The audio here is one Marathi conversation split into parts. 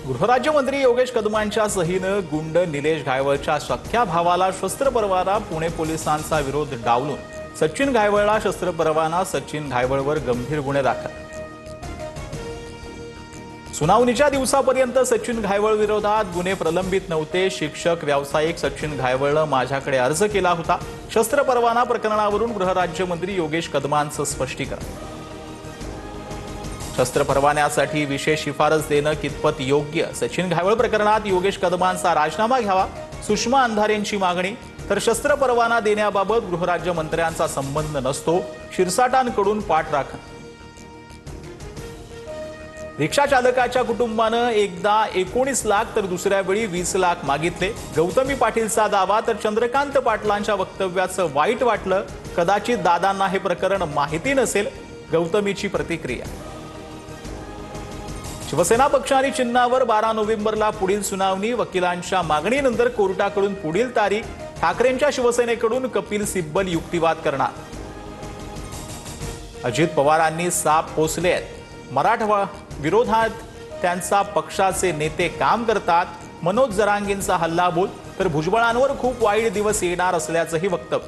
गृहराज्यमंत्री योगेश कदमांच्या सहीनं गुंड निलेश घायवळच्या सख्या भावाला शस्त्र परवाना, पुणे पोलिसांचा विरोध डावलून सचिन घायवळला शस्त्र परवाना, सचिन घायवळवर गंभीर गुन्हे दाखल। सुनावणीच्या दिवसापर्यंत सचिन घायवळ विरोधात गुन्हे प्रलंबित नव्हते। शिक्षक व्यावसायिक सचिन घायवळनं माझ्याकडे अर्ज केला होता। शस्त्र परवाना प्रकरणावरून गृहराज्यमंत्री योगेश कदमांचं स्पष्टीकरण। शस्त्र परवान्यासाठी विशेष शिफारस देणं कितपत योग्य? सचिन घायवळ प्रकरणात योगेश कदमांचा राजीनामा घ्यावा, सुषमा अंधारेंची मागणी। तर शस्त्र परवाना देण्याबाबत गृहराज्यमंत्र्यांचा संबंध नसतो, शिरसाटांकडून पाठराखण। रिक्षा चालकाच्या कुटुंबानं एकदा 19 लाख तर दुसऱ्या वेळी 20 लाख मागितले। गौतमी पाटीलचा दावा तर चंद्रकांत पाटलांच्या वक्तव्याचं वाईट वाटलं। कदाचित दादांना हे प्रकरण माहिती नसेल, गौतमीची प्रतिक्रिया। शिवसेना पक्ष आणि चिन्हावर 12 नोव्हेंबरला पुढील सुनावणी। वकिलांच्या मागणीनंतर कोर्टाकडून पुढील तारीख। ठाकरेंच्या शिवसेनेकडून कपिल सिब्बल युक्तिवाद करणार। अजित पवारांनी साप पोसले आहेत। मराठा विरोधात त्यांचा पक्षाचे नेते काम करतात। मनोज जरांगेंचा हल्लाबोल तर भुजबळांवर खूप वाईट दिवस येणार असल्याचंही वक्तव्य।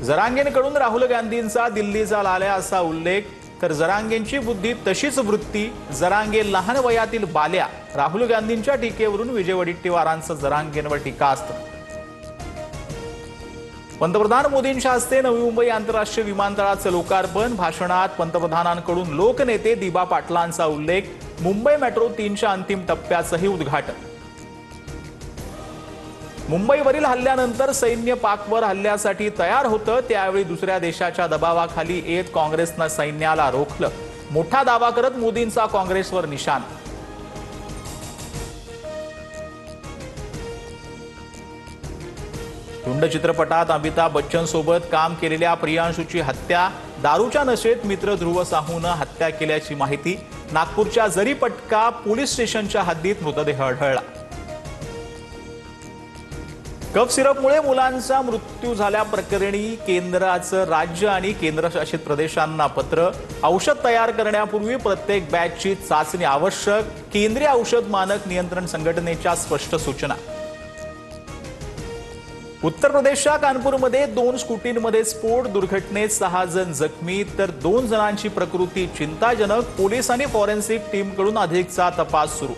जरांगेंकडून राहुल गांधींचा दिल्लीचा लाल्या असा उल्लेख, तर जरांगेंची बुद्धी तशीच वृत्ती। जरांगे लहान वयातील बाल्या। राहुल गांधींच्या टीकेवरून विजय वडेट्टीवारांचं जरांगेंवर टीकास्त्र। पंतप्रधान मोदींच्या हस्ते नवी मुंबई आंतरराष्ट्रीय विमानतळाचं लोकार्पण। भाषणात पंतप्रधानांकडून लोकनेते दिबा पाटलांचा उल्लेख। मुंबई मेट्रो 3च्या अंतिम टप्प्याचंही उद्घाटन। मुंबईवरील हल्ल्यानंतर सैन्य पाकवर हल्ल्यासाठी तयार होतं, त्यावेळी दुसऱ्या देशाच्या दबावाखाली येत काँग्रेसनं सैन्याला रोखलं। मोठा दावा करत मोदींचा काँग्रेसवर निशाण। गुंड चित्रपटात अमिताभ बच्चन सोबत काम केलेल्या प्रियांशूची हत्या। दारूच्या नशेत मित्र ध्रुव साहूनं हत्या केल्याची माहिती। नागपूरच्या जरीपटका पोलीस स्टेशनच्या हद्दीत मृतदेह आढळला। कफ सिरपमुळे मुलांचा मृत्यू झाल्याप्रकरणी केंद्राचं राज्य आणि केंद्रशासित प्रदेशांना पत्र। औषध तयार करण्यापूर्वी प्रत्येक बॅचची चाचणी आवश्यक। केंद्रीय औषध मानक नियंत्रण संघटनेच्या स्पष्ट सूचना। उत्तर प्रदेशच्या कानपूरमध्ये 2 स्कूटींमध्ये स्फोट। दुर्घटनेत 6 जण जखमी तर 2 जणांची प्रकृती चिंताजनक। पोलीस आणि फॉरेन्सिक टीमकडून अधिकचा तपास सुरू।